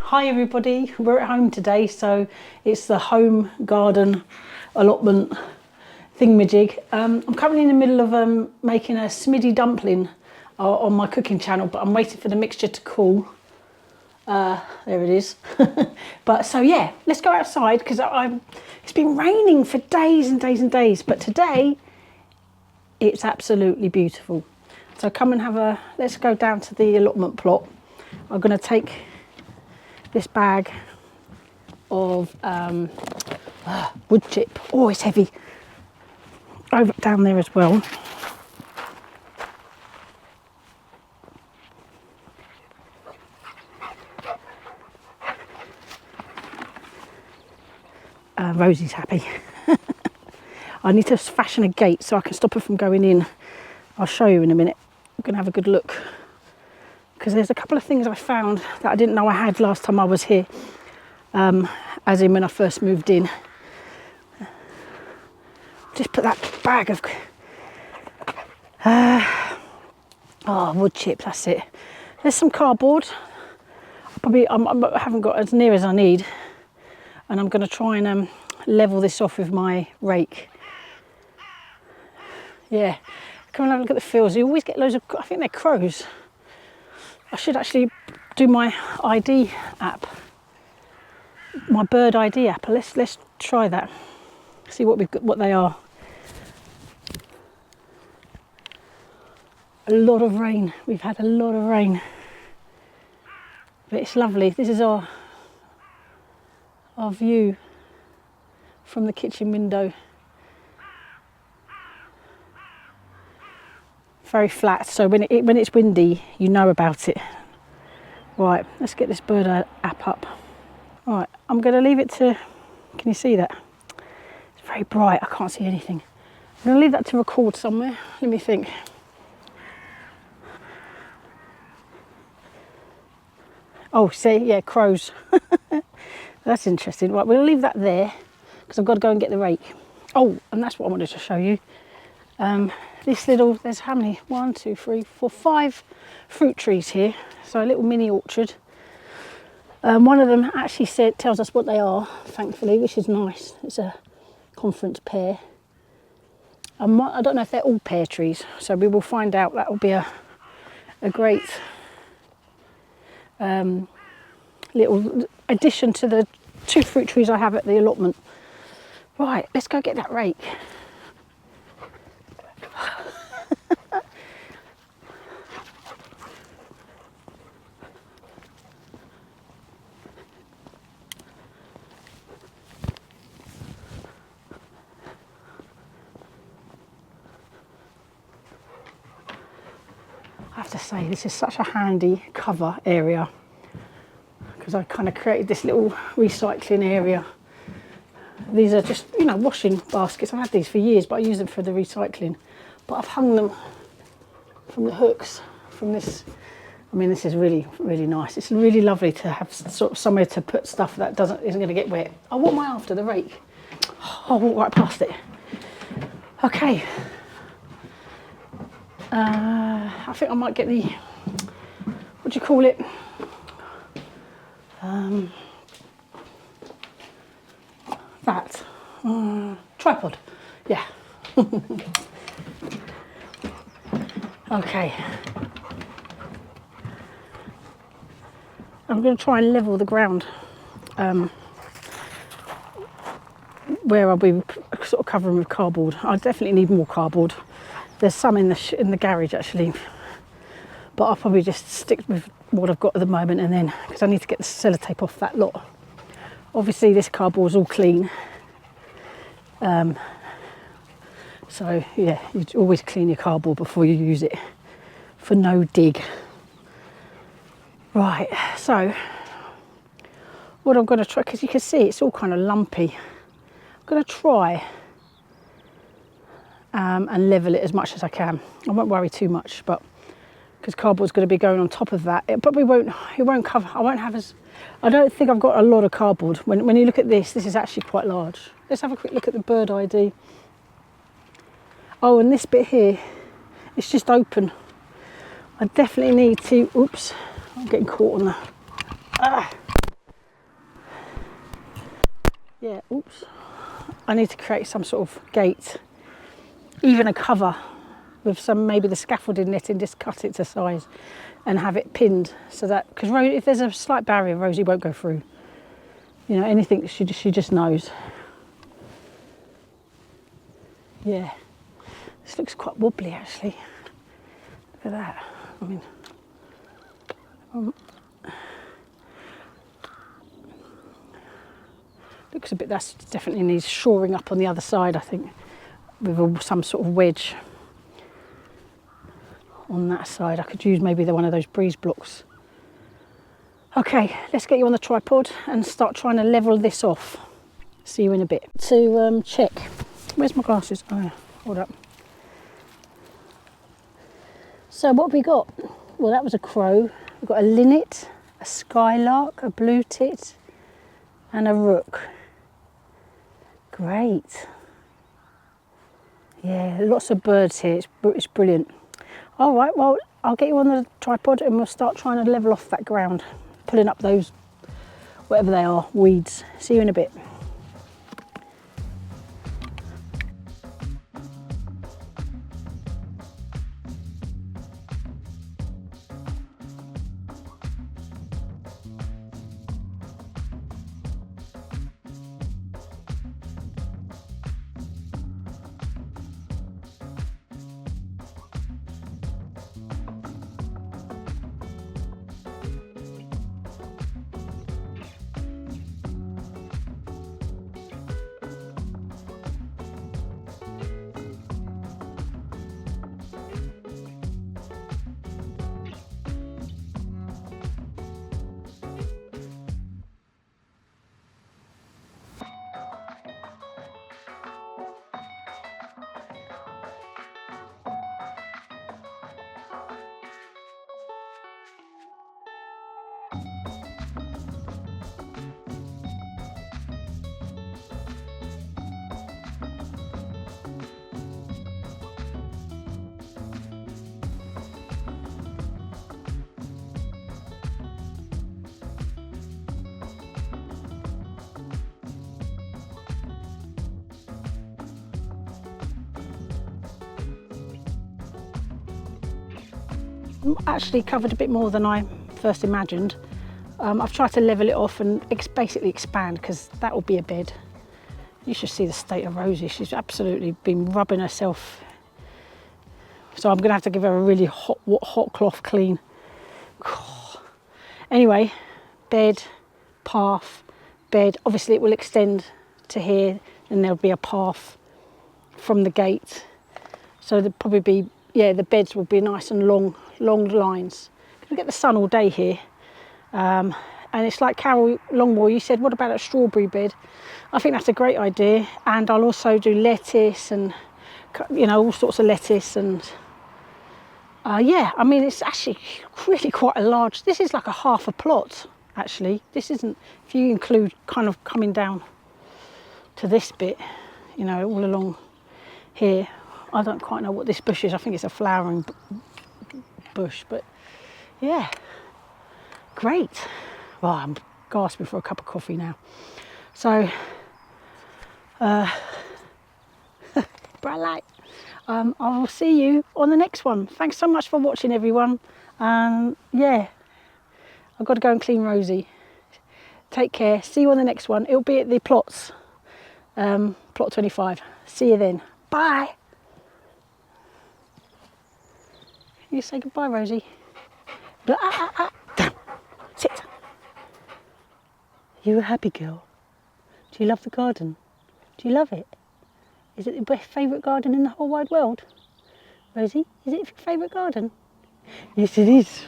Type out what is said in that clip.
Hi everybody, we're at home today, so it's the home garden allotment thingamajig. I'm currently in the middle of making a smiddy dumpling on my cooking channel, but I'm waiting for the mixture to cool. There it is. But so yeah, let's go outside because it's been raining for days and days and days, but today it's absolutely beautiful. So come and let's go down to the allotment plot. I'm going to take this bag of wood chip. Oh, it's heavy. Over down there as well. Rosie's happy. I need to fashion a gate so I can stop her from going in. I'll show you in a minute. I'm going to have a good look, because there's a couple of things I found that I didn't know I had last time I was here, as in when I first moved in. Just put that bag of wood chips, that's it. There's some cardboard. I haven't got as near as I need, and I'm going to try and level this off with my rake. Yeah, come and have a look at the fields. You always get loads of, I think they're crows. I should actually do my ID app, my bird ID app. Let's try that. See what we've got, what they are. A lot of rain. We've had a lot of rain, but it's lovely. This is our view from the kitchen window. Very flat, so when it's windy, you know about it. Right, let's get this bird app up. Right, I'm going to leave it to, can you see that? It's very bright, I can't see anything. I'm going to leave that to record somewhere. Let me think. Oh, see, yeah, crows. That's interesting. Right, we'll leave that there because I've got to go and get the rake. Oh, and that's what I wanted to show you. There's how many? 1, 2, 3, 4, 5 fruit trees here. So a little mini orchard. One of them actually tells us what they are, thankfully, which is nice. It's a conference pear. I don't know if they're all pear trees, so we will find out. That will be a great little addition to the 2 fruit trees I have at the allotment. Right, let's go get that rake. I have to say, this is such a handy cover area because I kind of created this little recycling area. These are just, you know, washing baskets. I've had these for years, but I use them for the recycling. But I've hung them from the hooks from this. I mean, this is really, really nice. It's really lovely to have sort of somewhere to put stuff that isn't going to get wet. Oh, what am I after? The rake. Oh, I'll walk right past it. Okay. I think I might get the, what do you call it? That. Tripod. Yeah. Okay. I'm going to try and level the ground where I'll be sort of covering with cardboard. I definitely need more cardboard. There's some in the garage actually, but I'll probably just stick with what I've got at the moment, and then because I need to get the sellotape off that lot. Obviously this cardboard's all clean, so yeah, you always clean your cardboard before you use it for no dig. Right, so what I'm going to try, because you can see it's all kind of lumpy, I'm going to try and level it as much as I can. I won't worry too much, but because cardboard's going to be going on top of that, it probably won't cover. I don't think I've got a lot of cardboard. When you look at this is actually quite large. Let's have a quick look at the bird ID. Oh, and this bit here, it's just open. I definitely need to, oops, I'm getting caught on the, Yeah, oops. I need to create some sort of gate, even a cover with some, maybe the scaffolding netting, just cut it to size and have it pinned so that, because if there's a slight barrier, Rosie won't go through. You know, anything, she just knows. Yeah, this looks quite wobbly actually. Look at that. I mean, looks a bit, that definitely needs shoring up on the other side, I think, with some sort of wedge on that side. I could use maybe one of those breeze blocks. Okay, let's get you on the tripod and start trying to level this off. See you in a bit. To check, where's my glasses? Oh yeah, hold up. So what have we got? Well, that was a crow. We've got a linnet, a skylark, a blue tit, and a rook. Great. Yeah, lots of birds here. It's brilliant. All right, well, I'll get you on the tripod and we'll start trying to level off that ground, pulling up those, whatever they are, weeds. See you in a bit. Actually covered a bit more than I first imagined. I've tried to level it off and basically expand, because that will be a bed. You should see the state of Rosie. She's absolutely been rubbing herself. So I'm going to have to give her a really hot cloth clean. Anyway, bed, path, bed. Obviously it will extend to here and there'll be a path from the gate. So there'll probably be, yeah, the beds will be nice and long lines. We get the sun all day here. And it's like Carol Longmore, you said, what about a strawberry bed? I think that's a great idea. And I'll also do lettuce and, you know, all sorts of lettuce. And yeah, I mean, it's actually really quite a large, this is like a half a plot, actually. This isn't, if you include kind of coming down to this bit, you know, all along here. I don't quite know what this bush is. I think it's a flowering bush, but yeah, great. Well, I'm gasping for a cup of coffee now. So, bright light. I will see you on the next one. Thanks so much for watching, everyone. Yeah, I've got to go and clean Rosie. Take care. See you on the next one. It'll be at the PLOTS, plot 25. See you then. Bye. You say goodbye, Rosie. Sit. You a happy girl? Do you love the garden? Do you love it? Is it your favourite garden in the whole wide world? Rosie, is it your favourite garden? Yes, it is.